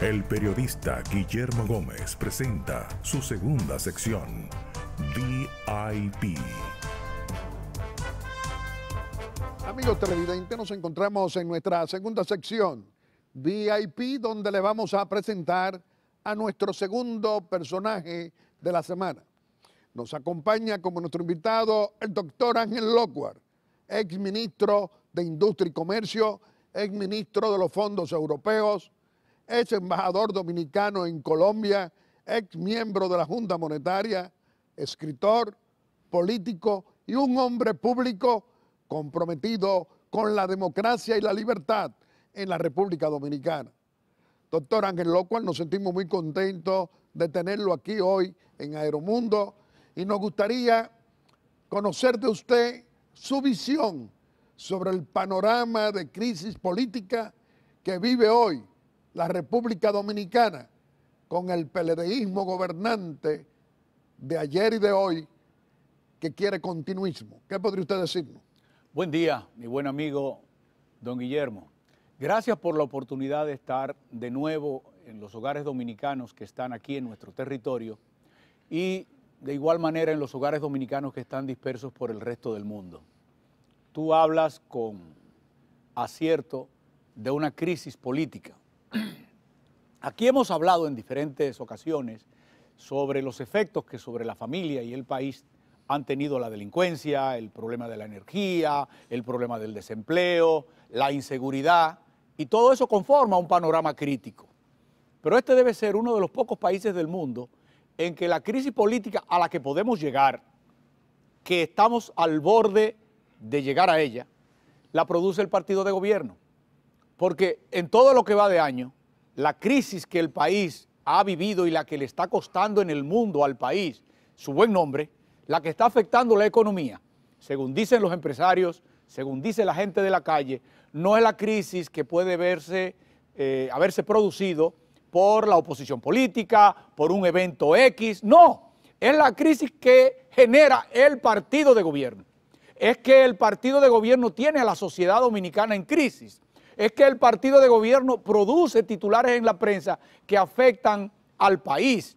El periodista Guillermo Gómez presenta su segunda sección, VIP. Amigos televidentes, nos encontramos en nuestra segunda sección, VIP, donde le vamos a presentar a nuestro segundo personaje de la semana. Nos acompaña como nuestro invitado el doctor Ángel Lockhart, ex ministro de Industria y Comercio, ex ministro de los Fondos Europeos, ex embajador dominicano en Colombia, ex miembro de la Junta Monetaria, escritor, político y un hombre público comprometido con la democracia y la libertad en la República Dominicana. Doctor Ángel Lockhart, nos sentimos muy contentos de tenerlo aquí hoy en Aeromundo y nos gustaría conocer de usted su visión sobre el panorama de crisis política que vive hoy la República Dominicana con el PLDismo gobernante de ayer y de hoy que quiere continuismo. ¿Qué podría usted decirnos? Buen día, mi buen amigo don Guillermo. Gracias por la oportunidad de estar de nuevo en los hogares dominicanos que están aquí en nuestro territorio y de igual manera en los hogares dominicanos que están dispersos por el resto del mundo. Tú hablas con acierto de una crisis política. Aquí hemos hablado en diferentes ocasiones sobre los efectos que sobre la familia y el país han tenido la delincuencia, el problema de la energía, el problema del desempleo, la inseguridad, y todo eso conforma un panorama crítico. Pero este debe ser uno de los pocos países del mundo en que la crisis política a la que podemos llegar, que estamos al borde de llegar a ella, la produce el partido de gobierno. Porque en todo lo que va de año, la crisis que el país ha vivido y la que le está costando en el mundo al país su buen nombre, la que está afectando la economía, según dicen los empresarios, según dice la gente de la calle, no es la crisis que puede haberse producido por la oposición política, por un evento X, no, es la crisis que genera el partido de gobierno. Es que el partido de gobierno tiene a la sociedad dominicana en crisis. Es que el partido de gobierno produce titulares en la prensa que afectan al país,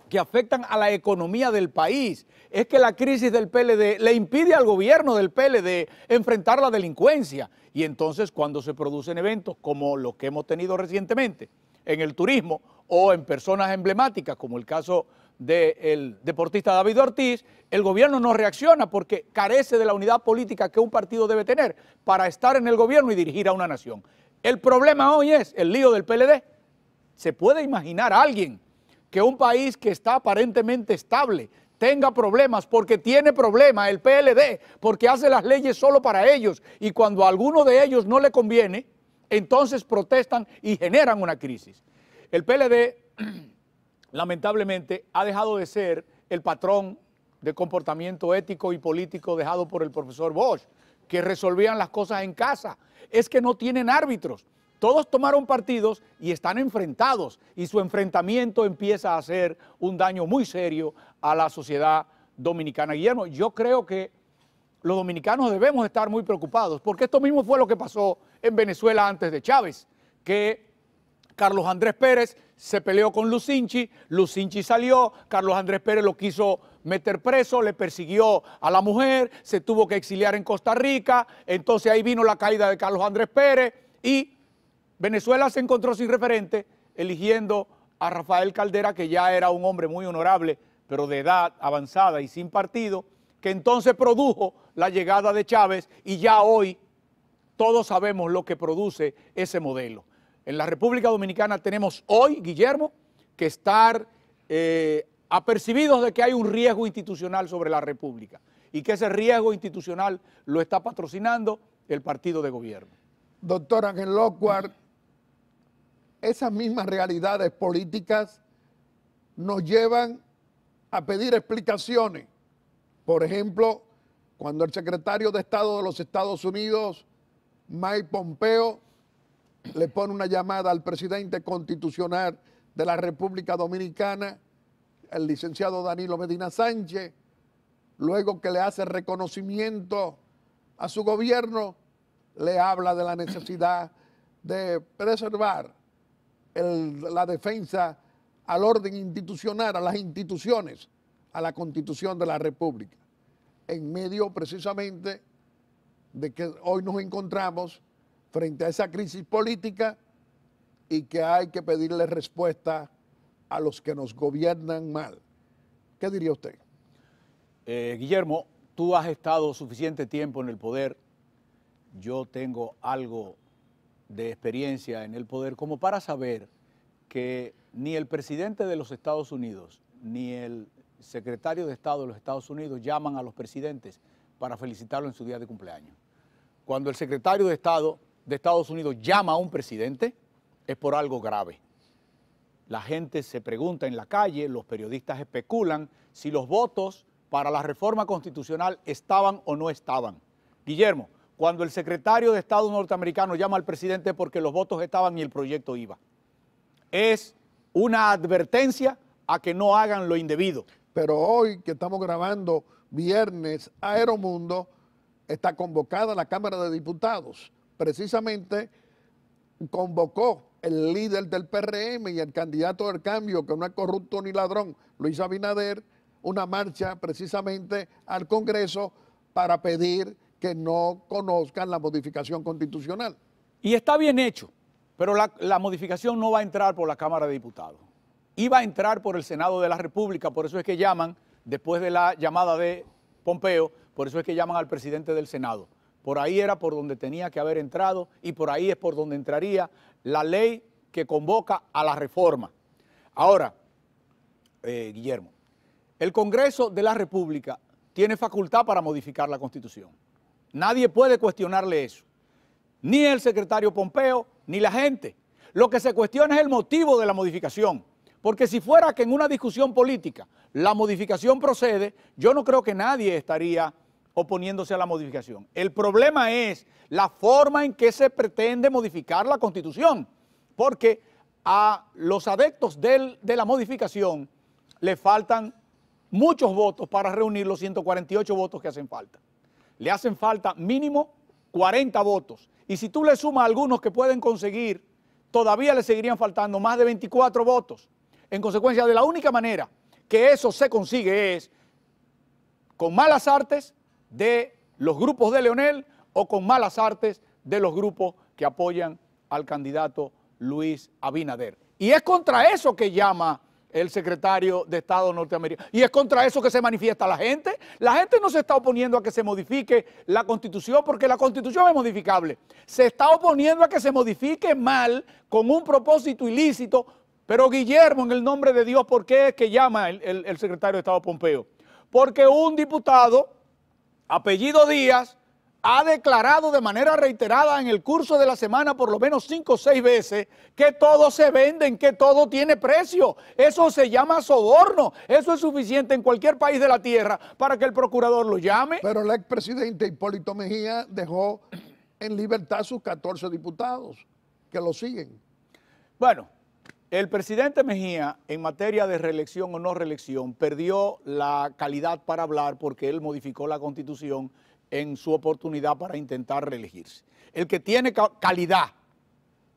que afectan a la economía del país. Es que la crisis del PLD le impide al gobierno del PLD enfrentar la delincuencia. Y entonces cuando se producen eventos como los que hemos tenido recientemente en el turismo o en personas emblemáticas como el caso del deportista David Ortiz, el gobierno no reacciona porque carece de la unidad política que un partido debe tener para estar en el gobierno y dirigir a una nación. El problema hoy es el lío del PLD. ¿Se puede imaginar a alguien que un país que está aparentemente estable tenga problemas porque tiene problemas el PLD, porque hace las leyes solo para ellos y cuando a alguno de ellos no le conviene, entonces protestan y generan una crisis? El PLD lamentablemente ha dejado de ser el patrón de comportamiento ético y político dejado por el profesor Bosch, que resolvían las cosas en casa. Es que no tienen árbitros. Todos tomaron partidos y están enfrentados y su enfrentamiento empieza a hacer un daño muy serio a la sociedad dominicana. Guillermo, yo creo que los dominicanos debemos estar muy preocupados porque esto mismo fue lo que pasó en Venezuela antes de Chávez, que Carlos Andrés Pérez se peleó con Lucinchi salió, Carlos Andrés Pérez lo quiso meter preso, le persiguió a la mujer, se tuvo que exiliar en Costa Rica, entonces ahí vino la caída de Carlos Andrés Pérez y Venezuela se encontró sin referente eligiendo a Rafael Caldera, que ya era un hombre muy honorable, pero de edad avanzada y sin partido, que entonces produjo la llegada de Chávez y ya hoy todos sabemos lo que produce ese modelo. En la República Dominicana tenemos hoy, Guillermo, que estar apercibidos de que hay un riesgo institucional sobre la República y que ese riesgo institucional lo está patrocinando el partido de gobierno. Doctor Ángel Lockhart, esas mismas realidades políticas nos llevan a pedir explicaciones. Por ejemplo, cuando el secretario de Estado de los Estados Unidos, Mike Pompeo, le pone una llamada al presidente constitucional de la República Dominicana, el licenciado Danilo Medina Sánchez, luego que le hace reconocimiento a su gobierno, le habla de la necesidad de preservar la defensa al orden institucional, a las instituciones, a la Constitución de la República, en medio precisamente de que hoy nos encontramos frente a esa crisis política y que hay que pedirle respuesta a los que nos gobiernan mal. ¿Qué diría usted? Guillermo, tú has estado suficiente tiempo en el poder. Yo tengo algo de experiencia en el poder como para saber que ni el presidente de los Estados Unidos ni el secretario de Estado de los Estados Unidos llaman a los presidentes para felicitarlo en su día de cumpleaños. Cuando el secretario de Estado de Estados Unidos llama a un presidente, es por algo grave. La gente se pregunta en la calle, los periodistas especulan si los votos para la reforma constitucional estaban o no estaban. Guillermo, cuando el secretario de Estado norteamericano llama al presidente porque los votos estaban y el proyecto iba. Es una advertencia a que no hagan lo indebido. Pero hoy que estamos grabando viernes, Aeromundo está convocada la Cámara de Diputados. Precisamente convocó el líder del PRM y el candidato del cambio, que no es corrupto ni ladrón, Luis Abinader, una marcha precisamente al Congreso para pedir que no conozcan la modificación constitucional. Y está bien hecho, pero la modificación no va a entrar por la Cámara de Diputados. Iba a entrar por el Senado de la República, por eso es que llaman, después de la llamada de Pompeo, por eso es que llaman al presidente del Senado. Por ahí era por donde tenía que haber entrado y por ahí es por donde entraría la ley que convoca a la reforma. Ahora, Guillermo, el Congreso de la República tiene facultad para modificar la Constitución. Nadie puede cuestionarle eso. Ni el secretario Pompeo, ni la gente. Lo que se cuestiona es el motivo de la modificación. Porque si fuera que en una discusión política la modificación procede, yo no creo que nadie estaría oponiéndose a la modificación. El problema es la forma en que se pretende modificar la Constitución, porque a los adeptos de la modificación le faltan muchos votos para reunir los 148 votos que hacen falta. Le hacen falta mínimo 40 votos, y si tú le sumas algunos que pueden conseguir, todavía le seguirían faltando más de 24 votos. En consecuencia, de la única manera que eso se consigue es con malas artes de los grupos de Leonel o con malas artes de los grupos que apoyan al candidato Luis Abinader. Y es contra eso que llama el secretario de Estado norteamericano. Y es contra eso que se manifiesta la gente. La gente no se está oponiendo a que se modifique la Constitución porque la Constitución es modificable. Se está oponiendo a que se modifique mal con un propósito ilícito. Pero Guillermo, en el nombre de Dios, ¿por qué es que llama el secretario de Estado Pompeo? Porque un diputado, apellido Díaz, ha declarado de manera reiterada en el curso de la semana por lo menos 5 o 6 veces que todo se vende, que todo tiene precio. Eso se llama soborno. Eso es suficiente en cualquier país de la tierra para que el procurador lo llame. Pero el expresidente Hipólito Mejía dejó en libertad sus 14 diputados que lo siguen. Bueno, el presidente Mejía, en materia de reelección o no reelección, perdió la calidad para hablar porque él modificó la Constitución en su oportunidad para intentar reelegirse. El que tiene calidad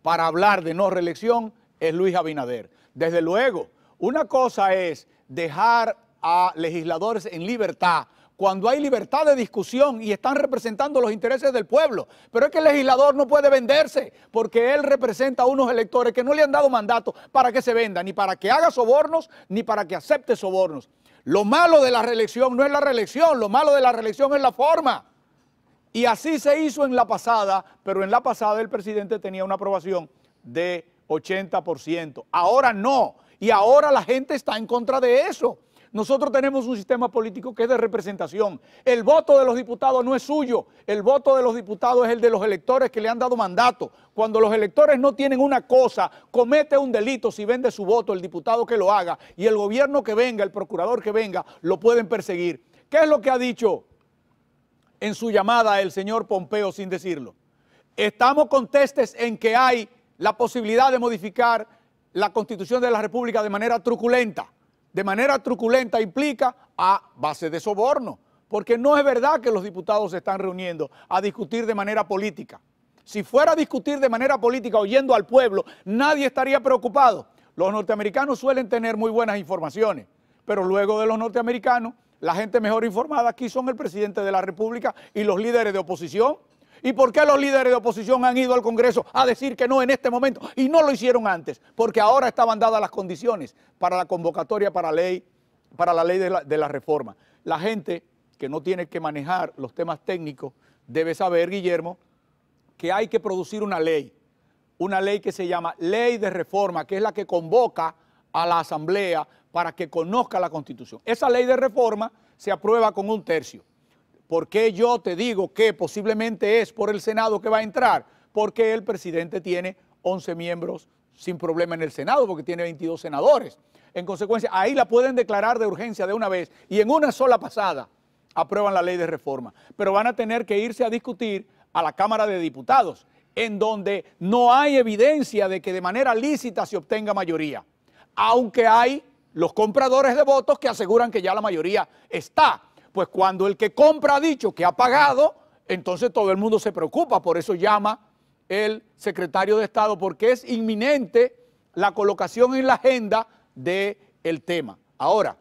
para hablar de no reelección es Luis Abinader. Desde luego, una cosa es dejar a legisladores en libertad cuando hay libertad de discusión y están representando los intereses del pueblo. Pero es que el legislador no puede venderse porque él representa a unos electores que no le han dado mandato para que se venda, ni para que haga sobornos, ni para que acepte sobornos. Lo malo de la reelección no es la reelección, lo malo de la reelección es la forma. Y así se hizo en la pasada, pero en la pasada el presidente tenía una aprobación de 80%. Ahora no, y ahora la gente está en contra de eso. Nosotros tenemos un sistema político que es de representación. El voto de los diputados no es suyo, el voto de los diputados es el de los electores que le han dado mandato. Cuando los electores no tienen una cosa, comete un delito si vende su voto el diputado que lo haga y el gobierno que venga, el procurador que venga, lo pueden perseguir. ¿Qué es lo que ha dicho en su llamada el señor Pompeo sin decirlo? Estamos contestes en que hay la posibilidad de modificar la Constitución de la República de manera truculenta. De manera truculenta implica a base de soborno, porque no es verdad que los diputados se están reuniendo a discutir de manera política. Si fuera a discutir de manera política oyendo al pueblo, nadie estaría preocupado. Los norteamericanos suelen tener muy buenas informaciones, pero luego de los norteamericanos, la gente mejor informada aquí son el presidente de la República y los líderes de oposición. ¿Y por qué los líderes de oposición han ido al Congreso a decir que no en este momento y no lo hicieron antes? Porque ahora estaban dadas las condiciones para la convocatoria para la ley de la reforma. La gente que no tiene que manejar los temas técnicos debe saber, Guillermo, que hay que producir una ley que se llama Ley de Reforma, que es la que convoca a la Asamblea para que conozca la Constitución. Esa ley de reforma se aprueba con 1/3. ¿Por qué yo te digo que posiblemente es por el Senado que va a entrar? Porque el presidente tiene 11 miembros sin problema en el Senado, porque tiene 22 senadores. En consecuencia, ahí la pueden declarar de urgencia de una vez y en una sola pasada aprueban la ley de reforma. Pero van a tener que irse a discutir a la Cámara de Diputados, en donde no hay evidencia de que de manera lícita se obtenga mayoría, aunque hay los compradores de votos que aseguran que ya la mayoría está. Pues cuando el que compra ha dicho que ha pagado, entonces todo el mundo se preocupa, por eso llama el secretario de Estado, porque es inminente la colocación en la agenda del tema. Ahora,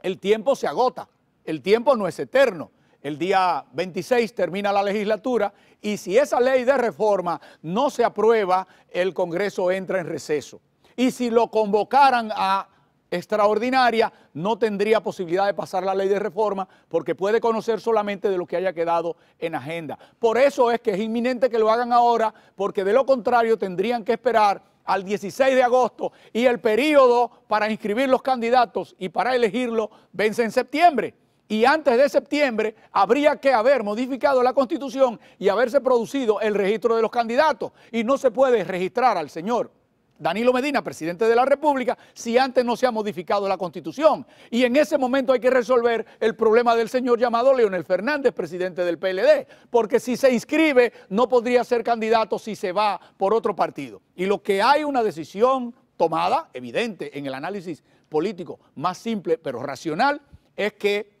el tiempo se agota, el tiempo no es eterno. El día 26 termina la legislatura y si esa ley de reforma no se aprueba, el Congreso entra en receso. Y si lo convocaran a extraordinaria, no tendría posibilidad de pasar la ley de reforma porque puede conocer solamente de lo que haya quedado en agenda. Por eso es que es inminente que lo hagan ahora, porque de lo contrario tendrían que esperar al 16 de agosto y el periodo para inscribir los candidatos y para elegirlos vence en septiembre. Y antes de septiembre habría que haber modificado la Constitución y haberse producido el registro de los candidatos. Y no se puede registrar al señor Danilo Medina, presidente de la República, si antes no se ha modificado la Constitución. Y en ese momento hay que resolver el problema del señor llamado Leonel Fernández, presidente del PLD, porque si se inscribe no podría ser candidato si se va por otro partido. Y lo que hay una decisión tomada, evidente, en el análisis político más simple pero racional, es que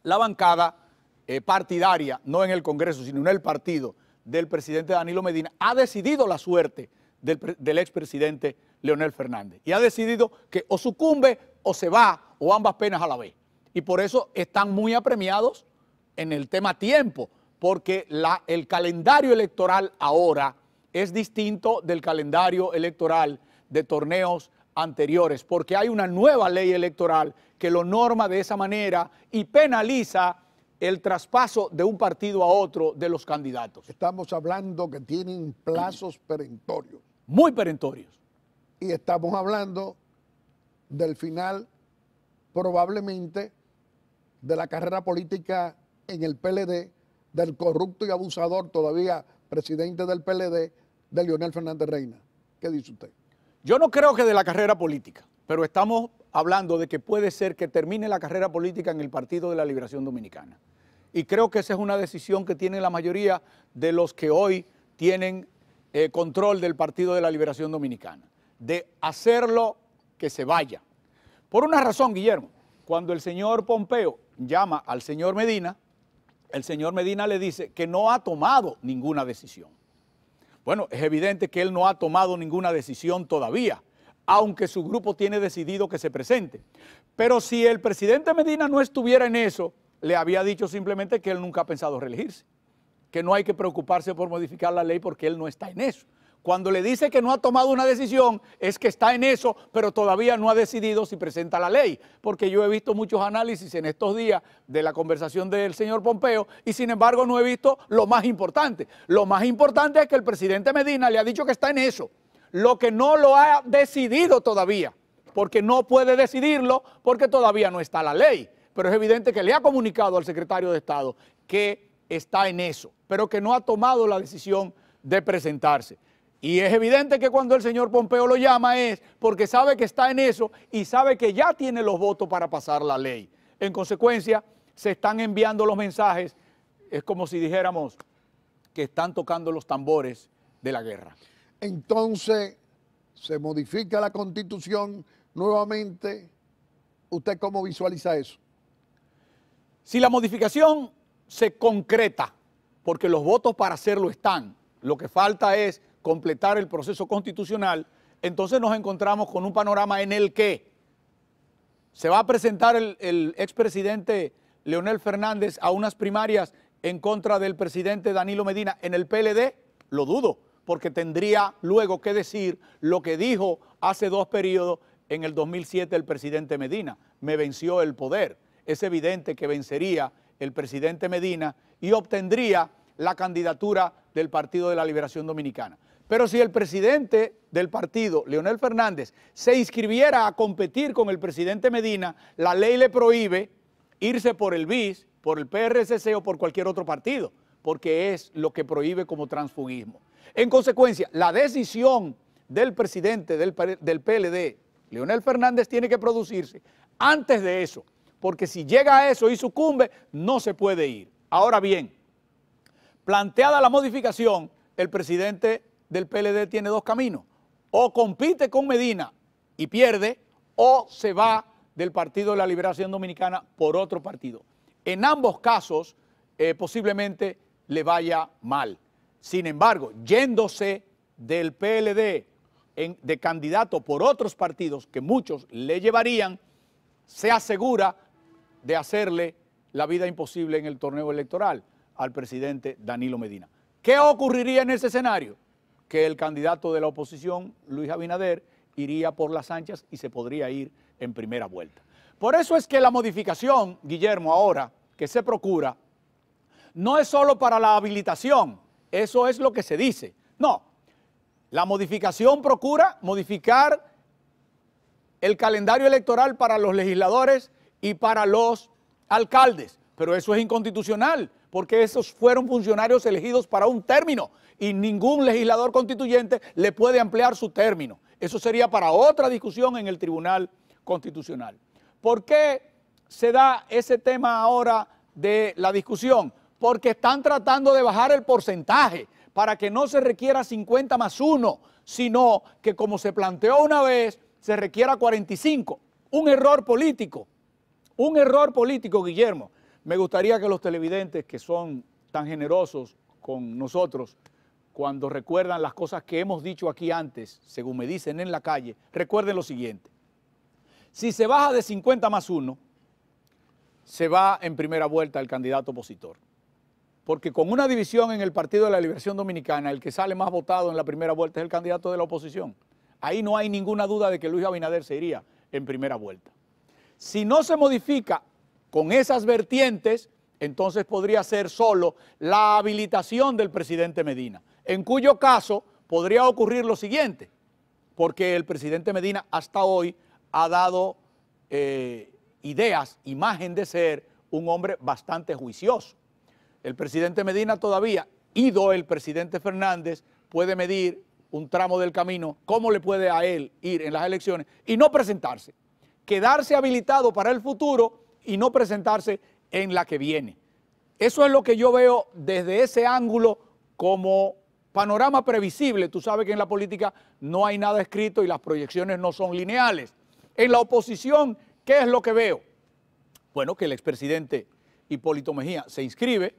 la bancada partidaria, no en el Congreso, sino en el partido del presidente Danilo Medina, ha decidido la suerte del expresidente Leonel Fernández. Y ha decidido que o sucumbe o se va, o ambas penas a la vez. Y por eso están muy apremiados en el tema tiempo, porque el calendario electoral ahora es distinto del calendario electoral de torneos anteriores, porque hay una nueva ley electoral que lo norma de esa manera y penaliza el traspaso de un partido a otro de los candidatos. Estamos hablando que tienen plazos perentorios. Muy perentorios. Y estamos hablando del final, probablemente, de la carrera política en el PLD, del corrupto y abusador, todavía presidente del PLD, de Leonel Fernández Reina. ¿Qué dice usted? Yo no creo que de la carrera política, pero estamos hablando de que puede ser que termine la carrera política en el Partido de la Liberación Dominicana. Y creo que esa es una decisión que tiene la mayoría de los que hoy tienen control del Partido de la Liberación Dominicana, de hacerlo que se vaya. Por una razón, Guillermo, cuando el señor Pompeo llama al señor Medina, el señor Medina le dice que no ha tomado ninguna decisión. Bueno, es evidente que él no ha tomado ninguna decisión todavía, aunque su grupo tiene decidido que se presente. Pero si el presidente Medina no estuviera en eso, le había dicho simplemente que él nunca ha pensado reelegirse, que no hay que preocuparse por modificar la ley porque él no está en eso. Cuando le dice que no ha tomado una decisión, es que está en eso, pero todavía no ha decidido si presenta la ley, porque yo he visto muchos análisis en estos días de la conversación del señor Pompeo y sin embargo no he visto lo más importante. Lo más importante es que el presidente Medina le ha dicho que está en eso, lo que no lo ha decidido todavía, porque no puede decidirlo porque todavía no está la ley, pero es evidente que le ha comunicado al secretario de Estado que está en eso, pero que no ha tomado la decisión de presentarse. Y es evidente que cuando el señor Pompeo lo llama es porque sabe que está en eso y sabe que ya tiene los votos para pasar la ley. En consecuencia, se están enviando los mensajes, es como si dijéramos que están tocando los tambores de la guerra. Entonces, se modifica la Constitución nuevamente. ¿Usted cómo visualiza eso? Si la modificación se concreta, porque los votos para hacerlo están, lo que falta es completar el proceso constitucional, entonces nos encontramos con un panorama en el que se va a presentar el expresidente Leonel Fernández a unas primarias en contra del presidente Danilo Medina en el PLD. Lo dudo, porque tendría luego que decir lo que dijo hace 2 periodos en el 2007 el presidente Medina: me venció el poder. Es evidente que vencería el presidente Medina y obtendría la candidatura del Partido de la Liberación Dominicana. Pero si el presidente del partido, Leonel Fernández, se inscribiera a competir con el presidente Medina, la ley le prohíbe irse por el BIS, por el PRCC o por cualquier otro partido, porque es lo que prohíbe como transfugismo. En consecuencia, la decisión del presidente del PLD, Leonel Fernández, tiene que producirse antes de eso, porque si llega a eso y sucumbe, no se puede ir. Ahora bien, planteada la modificación, el presidente del PLD tiene 2 caminos: o compite con Medina y pierde, o se va del Partido de la Liberación Dominicana por otro partido. En ambos casos, posiblemente le vaya mal. Sin embargo, yéndose del PLD de candidato por otros partidos que muchos le llevarían, se asegura de hacerle la vida imposible en el torneo electoral al presidente Danilo Medina. ¿Qué ocurriría en ese escenario? Que el candidato de la oposición, Luis Abinader, iría por las anchas y se podría ir en primera vuelta. Por eso es que la modificación, Guillermo, ahora que se procura, no es solo para la habilitación, eso es lo que se dice. No, la modificación procura modificar el calendario electoral para los legisladores y para los alcaldes, pero eso es inconstitucional, porque esos fueron funcionarios elegidos para un término y ningún legislador constituyente le puede ampliar su término. Eso sería para otra discusión en el Tribunal Constitucional. ¿Por qué se da ese tema ahora de la discusión? Porque están tratando de bajar el porcentaje para que no se requiera 50 más 1, sino que, como se planteó una vez, se requiera 45. Un error político, Guillermo. Me gustaría que los televidentes, que son tan generosos con nosotros, cuando recuerdan las cosas que hemos dicho aquí antes, según me dicen en la calle, recuerden lo siguiente: si se baja de 50 más 1, se va en primera vuelta el candidato opositor. Porque con una división en el Partido de la Liberación Dominicana, el que sale más votado en la primera vuelta es el candidato de la oposición. Ahí no hay ninguna duda de que Luis Abinader se iría en primera vuelta. Si no se modifica con esas vertientes, entonces podría ser solo la habilitación del presidente Medina, en cuyo caso podría ocurrir lo siguiente, porque el presidente Medina hasta hoy ha dado ideas, imagen de ser un hombre bastante juicioso. El presidente Medina todavía, ido el presidente Fernández, puede medir un tramo del camino, cómo le puede a él ir en las elecciones y no presentarse, quedarse habilitado para el futuro y no presentarse en la que viene. Eso es lo que yo veo desde ese ángulo como panorama previsible. Tú sabes que en la política no hay nada escrito y las proyecciones no son lineales. En la oposición, ¿qué es lo que veo? Bueno, que el expresidente Hipólito Mejía se inscribe.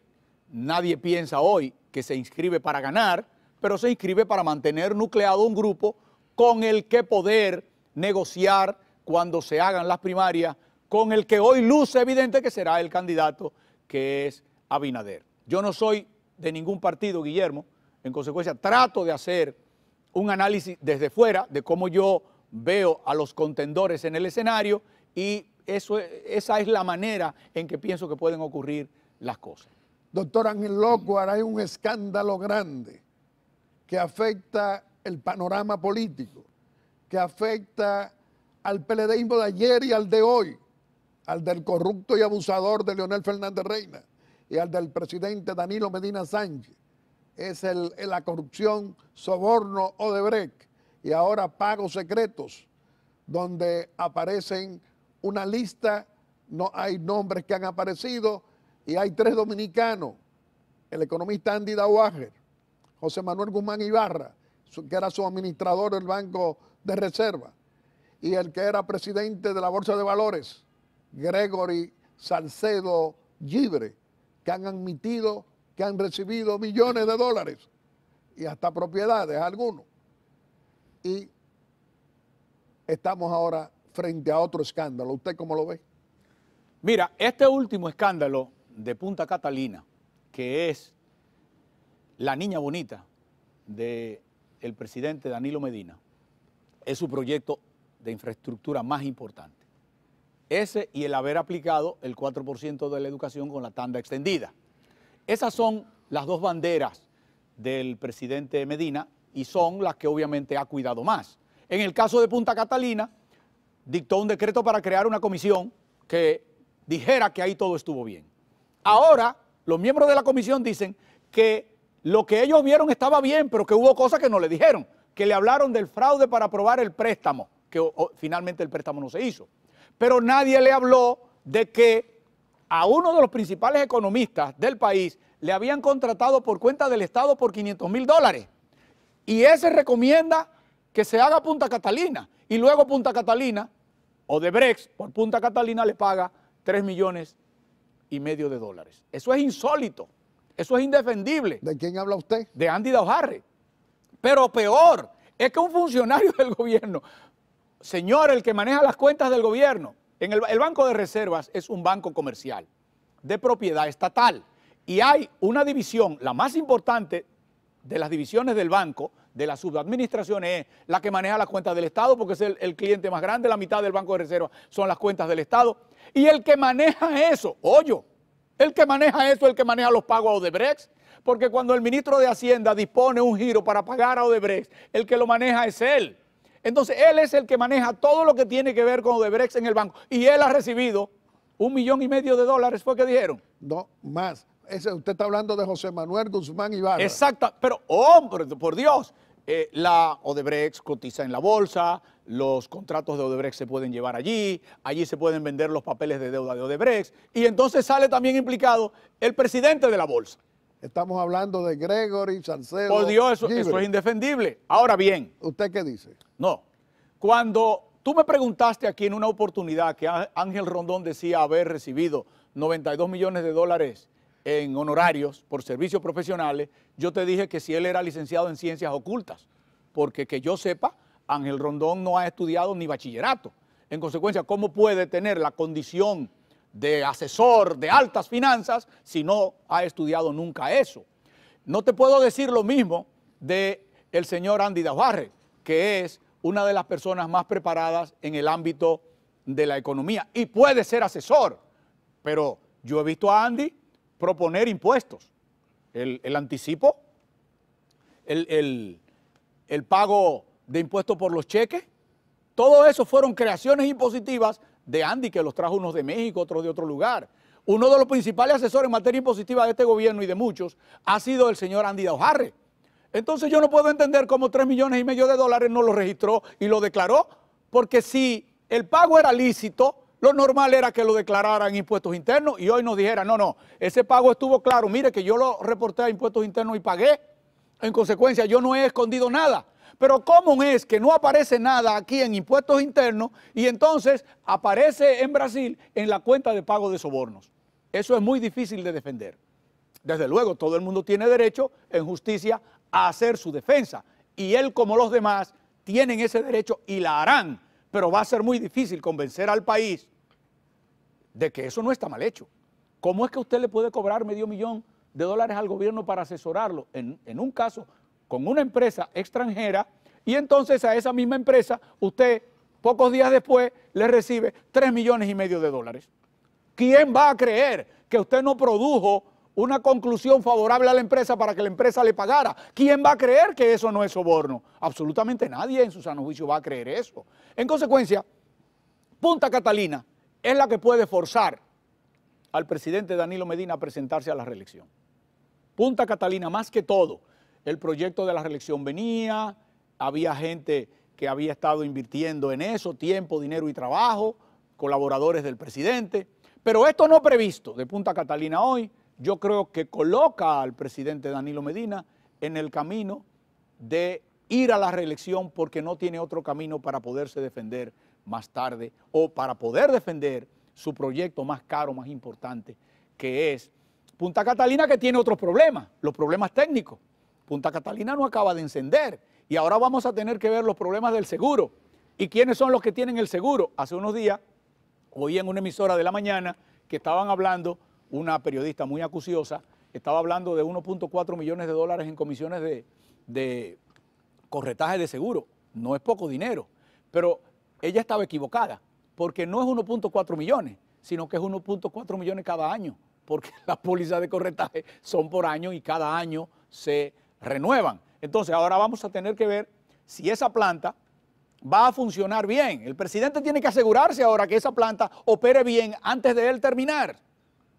Nadie piensa hoy que se inscribe para ganar, pero se inscribe para mantener nucleado un grupo con el que poder negociar cuando se hagan las primarias, con el que hoy luce evidente que será el candidato, que es Abinader. Yo no soy de ningún partido, Guillermo, en consecuencia trato de hacer un análisis desde fuera de cómo yo veo a los contendores en el escenario y esa es la manera en que pienso que pueden ocurrir las cosas. Doctor Ángel Lockhart, hay un escándalo grande que afecta el panorama político, que afecta al PLDismo de ayer y al de hoy, al del corrupto y abusador de Leonel Fernández Reina y al del presidente Danilo Medina Sánchez. Es la corrupción, soborno Odebrecht y ahora pagos secretos, donde aparecen una lista, no hay nombres que han aparecido, y hay 3 dominicanos: el economista Andy Dauager, José Manuel Guzmán Ibarra, que era su administrador del Banco de Reserva, y el que era presidente de la Bolsa de Valores, Gregory Salcedo Gibre, que han admitido que han recibido millones de dólares y hasta propiedades algunos. Y estamos ahora frente a otro escándalo. ¿Usted cómo lo ve? Mira, este último escándalo de Punta Catalina, que es la niña bonita del presidente Danilo Medina, es su proyecto de infraestructura más importante. Ese y el haber aplicado el 4% de la educación con la tanda extendida. Esas son las dos banderas del presidente Medina y son las que obviamente ha cuidado más. En el caso de Punta Catalina, dictó un decreto para crear una comisión que dijera que ahí todo estuvo bien. Ahora, los miembros de la comisión dicen que lo que ellos vieron estaba bien, pero que hubo cosas que no le dijeron, que le hablaron del fraude para aprobar el préstamo, que finalmente el préstamo no se hizo. Pero nadie le habló de que a uno de los principales economistas del país le habían contratado por cuenta del Estado por $500,000. Y ese recomienda que se haga Punta Catalina. Y luego Punta Catalina, Odebrecht, por Punta Catalina le paga $3,5 millones. Eso es insólito, eso es indefendible. ¿De quién habla usted? De Andy Daujarre. Pero peor, es que un funcionario del gobierno, señor, el que maneja las cuentas del gobierno, el Banco de Reservas es un banco comercial de propiedad estatal y hay una división, la más importante de las divisiones del banco, de las subadministraciones, es la que maneja las cuentas del Estado porque es el cliente más grande, la mitad del Banco de Reservas son las cuentas del Estado. Y el que maneja eso, el que maneja los pagos a Odebrecht, porque cuando el ministro de Hacienda dispone un giro para pagar a Odebrecht, el que lo maneja es él. Entonces, él es el que maneja todo lo que tiene que ver con Odebrecht en el banco. Y él ha recibido $1,5 millones, ¿fue que dijeron? No, más. Usted está hablando de José Manuel Guzmán Ibarra. Exacto, pero hombre, por Dios, la Odebrecht cotiza en la bolsa, los contratos de Odebrecht se pueden llevar allí se pueden vender los papeles de deuda de Odebrecht, y entonces sale también implicado el presidente de la bolsa. Estamos hablando de Gregory, Salcedo. Por Dios, eso es indefendible. Ahora bien. ¿Usted qué dice? No, cuando tú me preguntaste aquí en una oportunidad que Ángel Rondón decía haber recibido $92 millones en honorarios por servicios profesionales, yo te dije que si él era licenciado en ciencias ocultas, porque que yo sepa, Ángel Rondón no ha estudiado ni bachillerato. En consecuencia, ¿cómo puede tener la condición de asesor de altas finanzas si no ha estudiado nunca eso? No te puedo decir lo mismo del señor Andy Daujarre, que es una de las personas más preparadas en el ámbito de la economía y puede ser asesor, pero yo he visto a Andy proponer impuestos, el anticipo, el pago de impuestos por los cheques, todo eso fueron creaciones impositivas de Andy, que los trajo unos de México, otros de otro lugar. Uno de los principales asesores en materia impositiva de este gobierno y de muchos ha sido el señor Andy Daujarre. Entonces yo no puedo entender cómo $3,5 millones no lo registró y lo declaró, porque si el pago era lícito, lo normal era que lo declarara en impuestos internos y hoy nos dijera, no, ese pago estuvo claro, mire que yo lo reporté a impuestos internos y pagué. En consecuencia, yo no he escondido nada. Pero ¿cómo es que no aparece nada aquí en impuestos internos y entonces aparece en Brasil en la cuenta de pago de sobornos? Eso es muy difícil de defender. Desde luego, todo el mundo tiene derecho en justicia a hacer su defensa y él, como los demás, tienen ese derecho y la harán, pero va a ser muy difícil convencer al país de que eso no está mal hecho. ¿Cómo es que usted le puede cobrar $500 millones al gobierno para asesorarlo en un caso con una empresa extranjera y entonces a esa misma empresa usted pocos días después le recibe $3,5 millones? ¿Quién va a creer que usted no produjo una conclusión favorable a la empresa para que la empresa le pagara? ¿Quién va a creer que eso no es soborno? Absolutamente nadie en su sano juicio va a creer eso. En consecuencia, Punta Catalina es la que puede forzar al presidente Danilo Medina a presentarse a la reelección. Punta Catalina, más que todo, el proyecto de la reelección venía, había gente que había estado invirtiendo en eso, tiempo, dinero y trabajo, colaboradores del presidente, pero esto no previsto de Punta Catalina hoy, yo creo que coloca al presidente Danilo Medina en el camino de ir a la reelección porque no tiene otro camino para poderse defender más tarde o para poder defender su proyecto más caro, más importante, que es Punta Catalina, que tiene otros problemas, los problemas técnicos. Punta Catalina no acaba de encender y ahora vamos a tener que ver los problemas del seguro. ¿Y quiénes son los que tienen el seguro? Hace unos días oí en una emisora de la mañana que estaban hablando, una periodista muy acuciosa, estaba hablando de 1.4 millones de dólares en comisiones de corretaje de seguro. No es poco dinero, pero ella estaba equivocada, porque no es 1.4 millones, sino que es 1.4 millones cada año, porque las pólizas de corretaje son por año y cada año se renuevan. Entonces ahora vamos a tener que ver si esa planta va a funcionar bien. El presidente tiene que asegurarse ahora que esa planta opere bien antes de él terminar.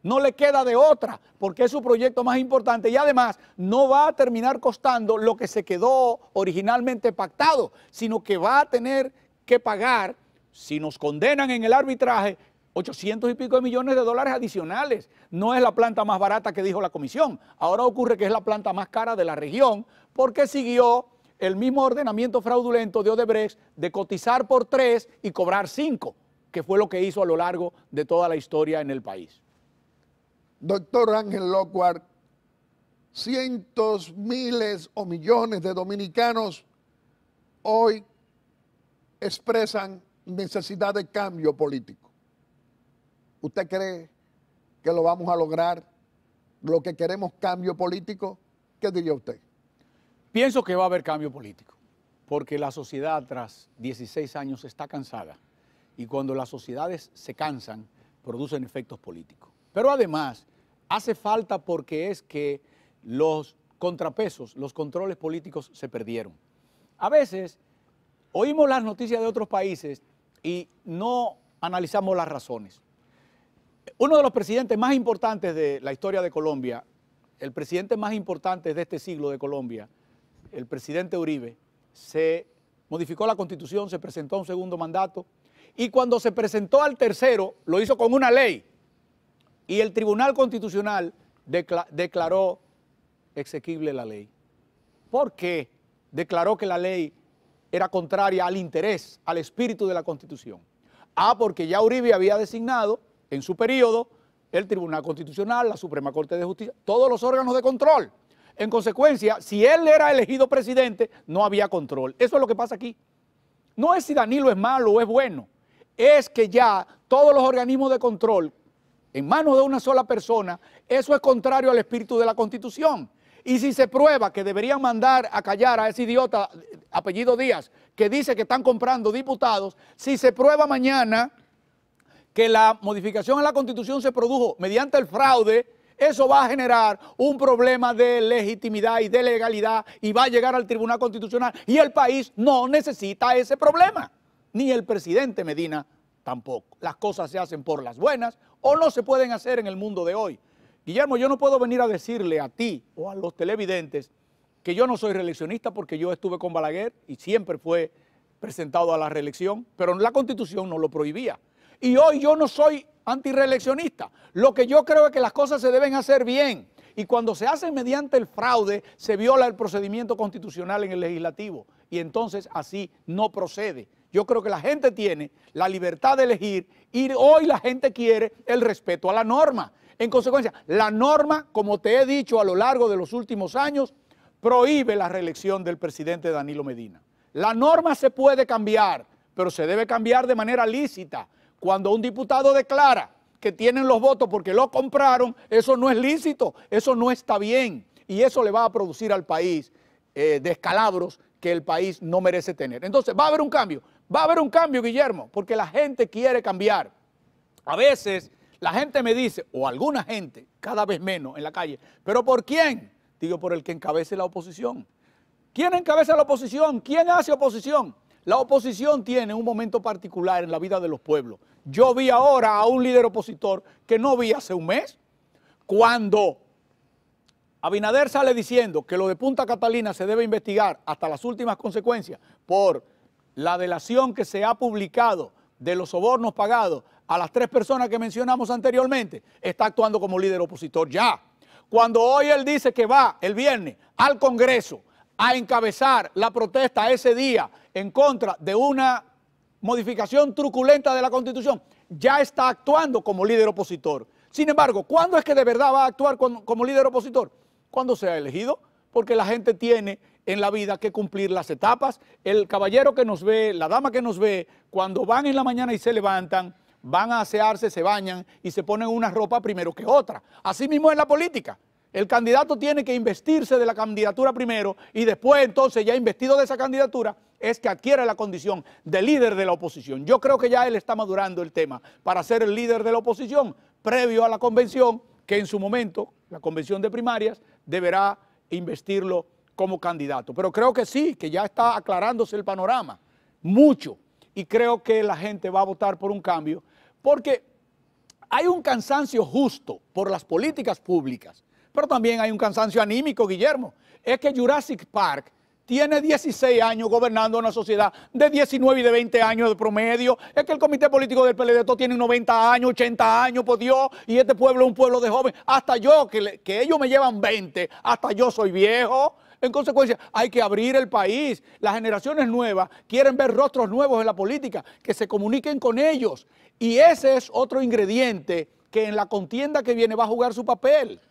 No le queda de otra, porque es su proyecto más importante y además no va a terminar costando lo que se quedó originalmente pactado, sino que va a tener que pagar, si nos condenan en el arbitraje, 800 y pico de millones de dólares adicionales. No es la planta más barata que dijo la comisión. Ahora ocurre que es la planta más cara de la región porque siguió el mismo ordenamiento fraudulento de Odebrecht de cotizar por 3 y cobrar 5, que fue lo que hizo a lo largo de toda la historia en el país. Doctor Ángel Lockhart, cientos, miles o millones de dominicanos hoy expresan necesidad de cambio político. ¿Usted cree que lo vamos a lograr? ¿Lo que queremos cambio político? ¿Qué diría usted? Pienso que va a haber cambio político, porque la sociedad tras 16 años está cansada y cuando las sociedades se cansan, producen efectos políticos. Pero además, hace falta porque es que los contrapesos, los controles políticos se perdieron. A veces oímos las noticias de otros países y no analizamos las razones. Uno de los presidentes más importantes de la historia de Colombia, el presidente más importante de este siglo de Colombia, el presidente Uribe, se modificó la Constitución, se presentó a un segundo mandato y cuando se presentó al tercero lo hizo con una ley y el Tribunal Constitucional declaró exequible la ley. ¿Por qué? Declaró que la ley era contraria al interés, al espíritu de la Constitución. Porque ya Uribe había designado en su periodo el Tribunal Constitucional, la Suprema Corte de Justicia, todos los órganos de control. En consecuencia, si él era elegido presidente, no había control. Eso es lo que pasa aquí. No es si Danilo es malo o es bueno, es que ya todos los organismos de control en manos de una sola persona, eso es contrario al espíritu de la Constitución. Y si se prueba que deberían mandar a callar a ese idiota, apellido Díaz, que dice que están comprando diputados, si se prueba mañana que la modificación a la Constitución se produjo mediante el fraude, eso va a generar un problema de legitimidad y de legalidad y va a llegar al Tribunal Constitucional y el país no necesita ese problema, ni el presidente Medina tampoco. Las cosas se hacen por las buenas o no se pueden hacer en el mundo de hoy. Guillermo, yo no puedo venir a decirle a ti o a los televidentes que yo no soy reeleccionista porque yo estuve con Balaguer y siempre fue presentado a la reelección, pero la Constitución no lo prohibía. Y hoy yo no soy antirreeleccionista. Lo que yo creo es que las cosas se deben hacer bien. Y cuando se hacen mediante el fraude, se viola el procedimiento constitucional en el legislativo. Y entonces así no procede. Yo creo que la gente tiene la libertad de elegir y hoy la gente quiere el respeto a la norma. En consecuencia, la norma, como te he dicho a lo largo de los últimos años, prohíbe la reelección del presidente Danilo Medina. La norma se puede cambiar, pero se debe cambiar de manera lícita. Cuando un diputado declara que tienen los votos porque lo compraron, eso no es lícito, eso no está bien y eso le va a producir al país descalabros que el país no merece tener. Entonces, va a haber un cambio, Guillermo, porque la gente quiere cambiar. A veces la gente me dice, o alguna gente, cada vez menos en la calle, ¿pero por quién? Digo, por el que encabece la oposición. ¿Quién encabeza la oposición? ¿Quién hace oposición? La oposición tiene un momento particular en la vida de los pueblos. Yo vi ahora a un líder opositor que no vi hace un mes, cuando Abinader sale diciendo que lo de Punta Catalina se debe investigar hasta las últimas consecuencias por la delación que se ha publicado de los sobornos pagados a las 3 personas que mencionamos anteriormente, está actuando como líder opositor ya. Cuando hoy él dice que va el viernes al Congreso a encabezar la protesta ese día en contra de una modificación truculenta de la Constitución, ya está actuando como líder opositor. Sin embargo, ¿cuándo es que de verdad va a actuar como líder opositor? Cuando sea elegido, porque la gente tiene en la vida que cumplir las etapas. El caballero que nos ve, la dama que nos ve, cuando van en la mañana y se levantan, van a asearse, se bañan y se ponen una ropa primero que otra. Así mismo en la política. El candidato tiene que investirse de la candidatura primero y después entonces ya investido de esa candidatura es que adquiere la condición de líder de la oposición. Yo creo que ya él está madurando el tema para ser el líder de la oposición previo a la convención, que en su momento, la convención de primarias, deberá investirlo como candidato. Pero creo que sí, que ya está aclarándose el panorama, mucho, y creo que la gente va a votar por un cambio, porque hay un cansancio justo por las políticas públicas, pero también hay un cansancio anímico, Guillermo. Es que Jurassic Park tiene 16 años gobernando una sociedad de 19 y de 20 años de promedio. Es que el comité político del PLD tiene 90 años, 80 años, por Dios, y este pueblo es un pueblo de jóvenes. Hasta yo, que ellos me llevan 20, hasta yo soy viejo. En consecuencia, hay que abrir el país. Las generaciones nuevas quieren ver rostros nuevos en la política, que se comuniquen con ellos. Y ese es otro ingrediente que en la contienda que viene va a jugar su papel.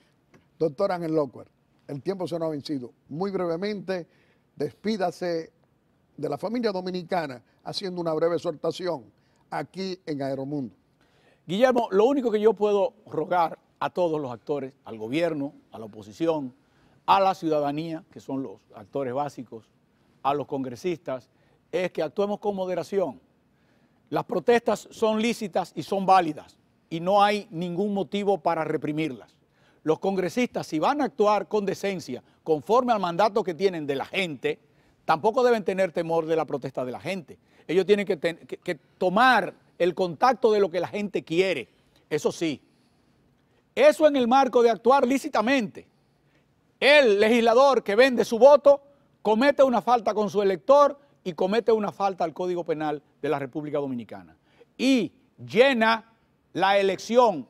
Doctor Ángel Lockwood, el tiempo se nos ha vencido. Muy brevemente, despídase de la familia dominicana haciendo una breve exhortación aquí en Aeromundo. Guillermo, lo único que yo puedo rogar a todos los actores, al gobierno, a la oposición, a la ciudadanía, que son los actores básicos, a los congresistas, es que actuemos con moderación. Las protestas son lícitas y son válidas y no hay ningún motivo para reprimirlas. Los congresistas, si van a actuar con decencia, conforme al mandato que tienen de la gente, tampoco deben tener temor de la protesta de la gente. Ellos tienen que tomar el contacto de lo que la gente quiere. Eso sí, eso en el marco de actuar lícitamente. El legislador que vende su voto comete una falta con su elector y comete una falta al Código Penal de la República Dominicana. Y llena la elección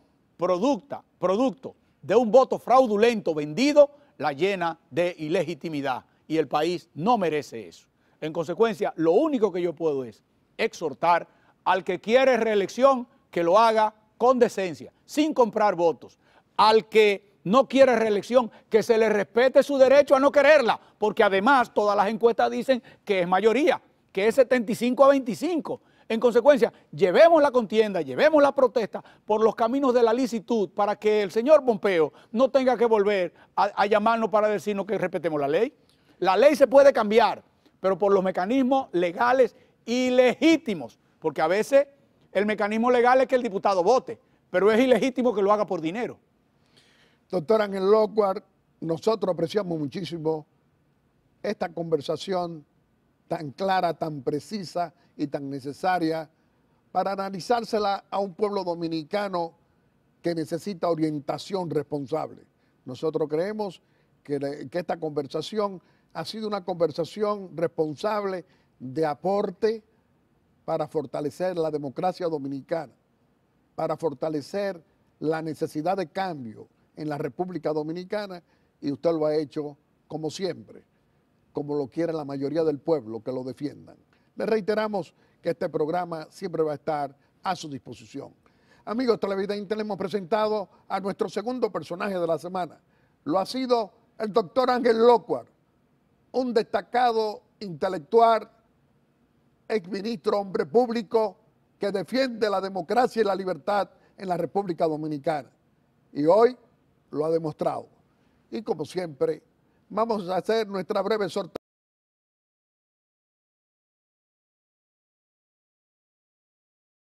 producto de un voto fraudulento vendido, la llena de ilegitimidad y el país no merece eso. En consecuencia, lo único que yo puedo es exhortar al que quiere reelección que lo haga con decencia, sin comprar votos. Al que no quiere reelección, que se le respete su derecho a no quererla, porque además todas las encuestas dicen que es mayoría, que es 75-25. En consecuencia, llevemos la contienda, llevemos la protesta por los caminos de la licitud para que el señor Pompeo no tenga que volver a llamarnos para decirnos que respetemos la ley. La ley se puede cambiar, pero por los mecanismos legales y legítimos, porque a veces el mecanismo legal es que el diputado vote, pero es ilegítimo que lo haga por dinero. Doctor Ángel Lockwood, nosotros apreciamos muchísimo esta conversación tan clara, tan precisa y tan necesaria para analizársela a un pueblo dominicano que necesita orientación responsable. Nosotros creemos que esta conversación ha sido una conversación responsable de aporte para fortalecer la democracia dominicana, para fortalecer la necesidad de cambio en la República Dominicana, y usted lo ha hecho como siempre, como lo quiere la mayoría del pueblo, que lo defiendan. Le reiteramos que este programa siempre va a estar a su disposición. Amigos televidentes, le hemos presentado a nuestro segundo personaje de la semana. Lo ha sido el doctor Ángel Lockwood, un destacado intelectual, exministro, hombre público, que defiende la democracia y la libertad en la República Dominicana. Y hoy lo ha demostrado. Y como siempre, vamos a hacer nuestra breve sorteo.